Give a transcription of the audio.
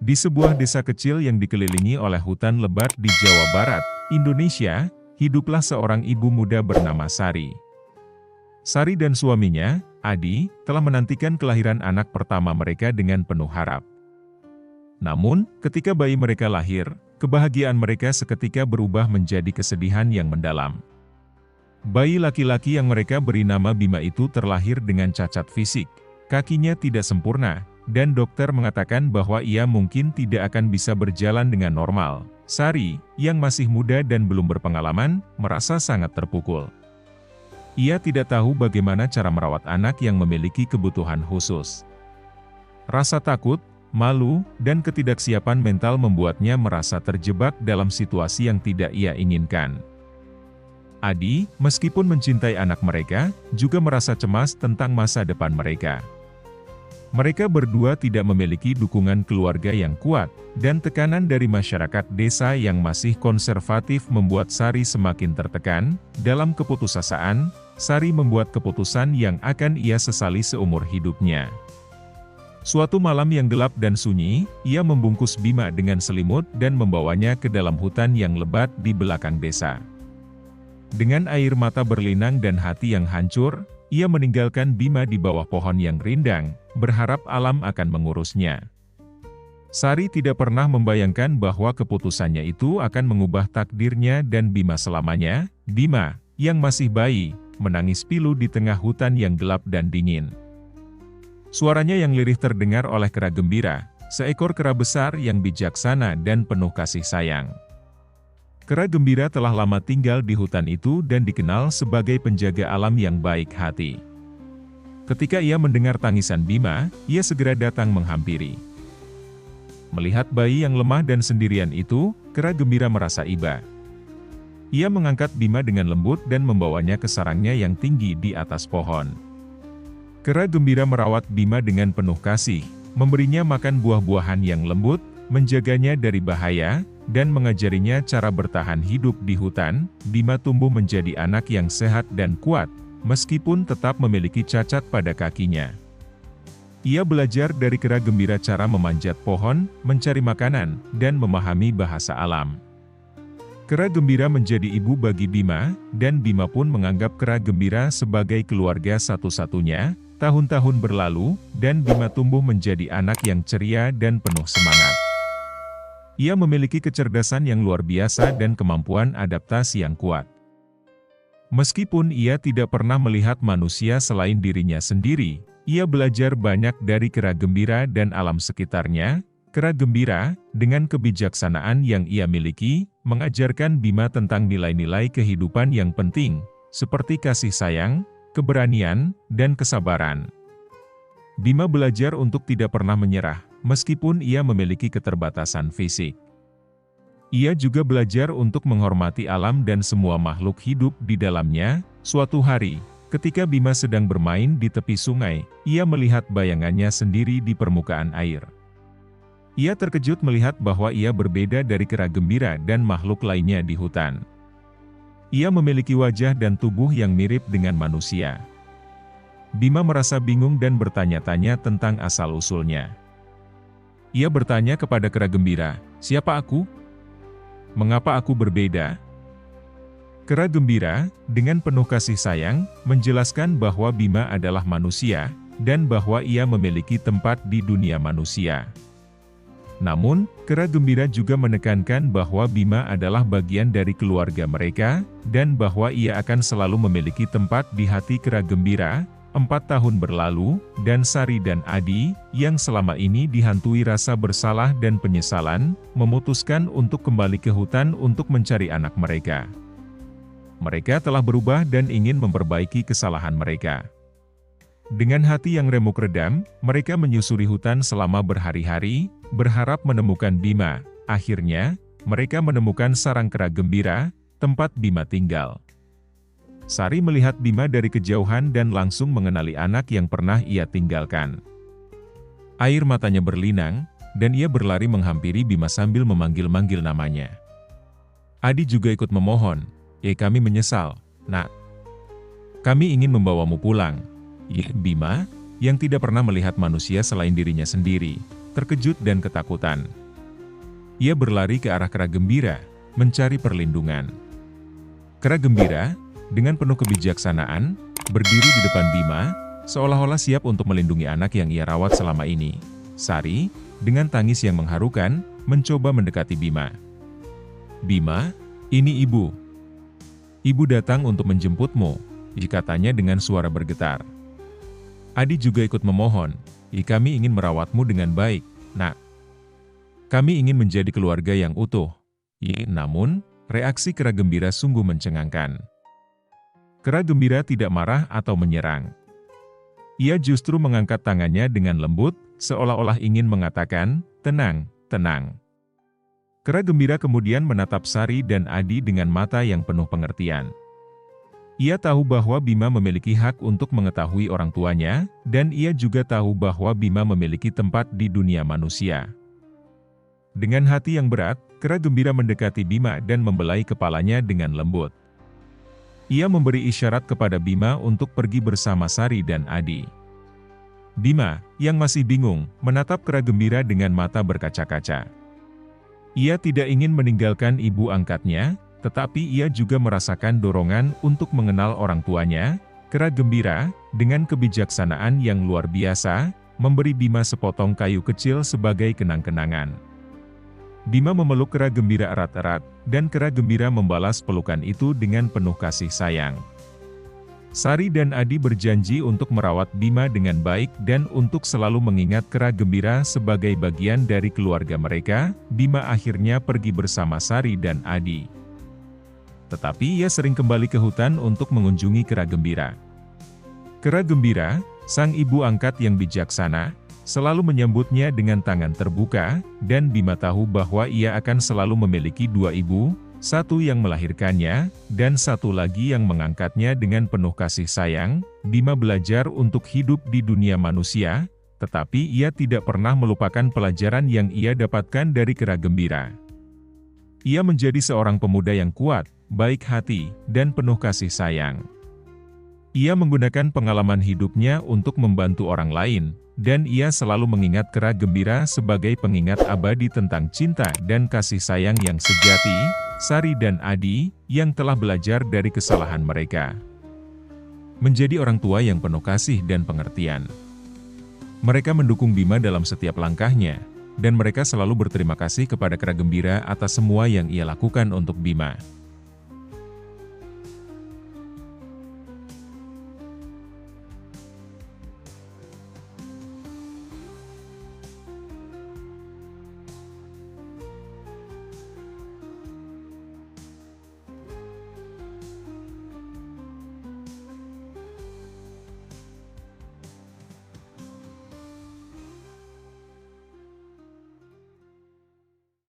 Di sebuah desa kecil yang dikelilingi oleh hutan lebat di Jawa Barat, Indonesia, hiduplah seorang ibu muda bernama Sari. Sari dan suaminya, Adi, telah menantikan kelahiran anak pertama mereka dengan penuh harap. Namun, ketika bayi mereka lahir, kebahagiaan mereka seketika berubah menjadi kesedihan yang mendalam. Bayi laki-laki yang mereka beri nama Bima itu terlahir dengan cacat fisik, kakinya tidak sempurna, dan dokter mengatakan bahwa ia mungkin tidak akan bisa berjalan dengan normal. Sari, yang masih muda dan belum berpengalaman, merasa sangat terpukul. Ia tidak tahu bagaimana cara merawat anak yang memiliki kebutuhan khusus. Rasa takut, malu, dan ketidaksiapan mental membuatnya merasa terjebak dalam situasi yang tidak ia inginkan. Adi, meskipun mencintai anak mereka, juga merasa cemas tentang masa depan mereka. Mereka berdua tidak memiliki dukungan keluarga yang kuat, dan tekanan dari masyarakat desa yang masih konservatif membuat Sari semakin tertekan. Dalam keputusasaan, Sari membuat keputusan yang akan ia sesali seumur hidupnya. Suatu malam yang gelap dan sunyi, ia membungkus Bima dengan selimut dan membawanya ke dalam hutan yang lebat di belakang desa. Dengan air mata berlinang dan hati yang hancur, ia meninggalkan Bima di bawah pohon yang rindang, berharap alam akan mengurusnya. Sari tidak pernah membayangkan bahwa keputusannya itu akan mengubah takdirnya dan Bima selamanya. Bima, yang masih bayi, menangis pilu di tengah hutan yang gelap dan dingin. Suaranya yang lirih terdengar oleh kera gembira, seekor kera besar yang bijaksana dan penuh kasih sayang. Kera gembira telah lama tinggal di hutan itu dan dikenal sebagai penjaga alam yang baik hati. Ketika ia mendengar tangisan Bima, ia segera datang menghampiri. Melihat bayi yang lemah dan sendirian itu, kera gembira merasa iba. Ia mengangkat Bima dengan lembut dan membawanya ke sarangnya yang tinggi di atas pohon. Kera gembira merawat Bima dengan penuh kasih, memberinya makan buah-buahan yang lembut, menjaganya dari bahaya, dan mengajarinya cara bertahan hidup di hutan. Bima tumbuh menjadi anak yang sehat dan kuat, meskipun tetap memiliki cacat pada kakinya. Ia belajar dari kera gembira cara memanjat pohon, mencari makanan, dan memahami bahasa alam. Kera gembira menjadi ibu bagi Bima, dan Bima pun menganggap kera gembira sebagai keluarga satu-satunya. Tahun-tahun berlalu, dan Bima tumbuh menjadi anak yang ceria dan penuh semangat. Ia memiliki kecerdasan yang luar biasa dan kemampuan adaptasi yang kuat. Meskipun ia tidak pernah melihat manusia selain dirinya sendiri, ia belajar banyak dari kera gembira dan alam sekitarnya. Kera gembira, dengan kebijaksanaan yang ia miliki, mengajarkan Bima tentang nilai-nilai kehidupan yang penting, seperti kasih sayang, keberanian, dan kesabaran. Bima belajar untuk tidak pernah menyerah, meskipun ia memiliki keterbatasan fisik. Ia juga belajar untuk menghormati alam dan semua makhluk hidup di dalamnya. Suatu hari, ketika Bima sedang bermain di tepi sungai, ia melihat bayangannya sendiri di permukaan air. Ia terkejut melihat bahwa ia berbeda dari kera gembira dan makhluk lainnya di hutan. Ia memiliki wajah dan tubuh yang mirip dengan manusia. Bima merasa bingung dan bertanya-tanya tentang asal-usulnya. Ia bertanya kepada kera gembira, "Siapa aku? Mengapa aku berbeda?" Kera gembira, dengan penuh kasih sayang, menjelaskan bahwa Bima adalah manusia, dan bahwa ia memiliki tempat di dunia manusia. Namun, kera gembira juga menekankan bahwa Bima adalah bagian dari keluarga mereka, dan bahwa ia akan selalu memiliki tempat di hati kera gembira. 4 tahun berlalu, dan Sari dan Adi, yang selama ini dihantui rasa bersalah dan penyesalan, memutuskan untuk kembali ke hutan untuk mencari anak mereka. Mereka telah berubah dan ingin memperbaiki kesalahan mereka. Dengan hati yang remuk redam, mereka menyusuri hutan selama berhari-hari, berharap menemukan Bima. Akhirnya, mereka menemukan sarang kera gembira, tempat Bima tinggal. Sari melihat Bima dari kejauhan dan langsung mengenali anak yang pernah ia tinggalkan. Air matanya berlinang, dan ia berlari menghampiri Bima sambil memanggil-manggil namanya. Adi juga ikut memohon, kami menyesal, Nak. Kami ingin membawamu pulang." Bima, yang tidak pernah melihat manusia selain dirinya sendiri, terkejut dan ketakutan. Ia berlari ke arah kera gembira, mencari perlindungan. Kera gembira, dengan penuh kebijaksanaan, berdiri di depan Bima, seolah-olah siap untuk melindungi anak yang ia rawat selama ini. Sari, dengan tangis yang mengharukan, mencoba mendekati Bima. "Bima, ini ibu. Ibu datang untuk menjemputmu," katanya dengan suara bergetar. Adi juga ikut memohon, "Kami ingin merawatmu dengan baik, Nak. Kami ingin menjadi keluarga yang utuh." Namun, reaksi kera gembira sungguh mencengangkan. Kera gembira tidak marah atau menyerang. Ia justru mengangkat tangannya dengan lembut, seolah-olah ingin mengatakan, "Tenang, tenang." Kera gembira kemudian menatap Sari dan Adi dengan mata yang penuh pengertian. Ia tahu bahwa Bima memiliki hak untuk mengetahui orang tuanya, dan ia juga tahu bahwa Bima memiliki tempat di dunia manusia. Dengan hati yang berat, kera gembira mendekati Bima dan membelai kepalanya dengan lembut. Ia memberi isyarat kepada Bima untuk pergi bersama Sari dan Adi. Bima, yang masih bingung, menatap kera gembira dengan mata berkaca-kaca. Ia tidak ingin meninggalkan ibu angkatnya, tetapi ia juga merasakan dorongan untuk mengenal orang tuanya. Kera gembira, dengan kebijaksanaan yang luar biasa, memberi Bima sepotong kayu kecil sebagai kenang-kenangan. Bima memeluk kera gembira erat-erat, dan kera gembira membalas pelukan itu dengan penuh kasih sayang. Sari dan Adi berjanji untuk merawat Bima dengan baik dan untuk selalu mengingat kera gembira sebagai bagian dari keluarga mereka. Bima akhirnya pergi bersama Sari dan Adi. Tetapi ia sering kembali ke hutan untuk mengunjungi kera gembira. Kera gembira, sang ibu angkat yang bijaksana, selalu menyambutnya dengan tangan terbuka, dan Bima tahu bahwa ia akan selalu memiliki dua ibu, satu yang melahirkannya, dan satu lagi yang mengangkatnya dengan penuh kasih sayang. Bima belajar untuk hidup di dunia manusia, tetapi ia tidak pernah melupakan pelajaran yang ia dapatkan dari kera gembira. Ia menjadi seorang pemuda yang kuat, baik hati, dan penuh kasih sayang. Ia menggunakan pengalaman hidupnya untuk membantu orang lain, dan ia selalu mengingat kera gembira sebagai pengingat abadi tentang cinta dan kasih sayang yang sejati. Sari dan Adi, yang telah belajar dari kesalahan mereka, menjadi orang tua yang penuh kasih dan pengertian. Mereka mendukung Bima dalam setiap langkahnya, dan mereka selalu berterima kasih kepada kera gembira atas semua yang ia lakukan untuk Bima.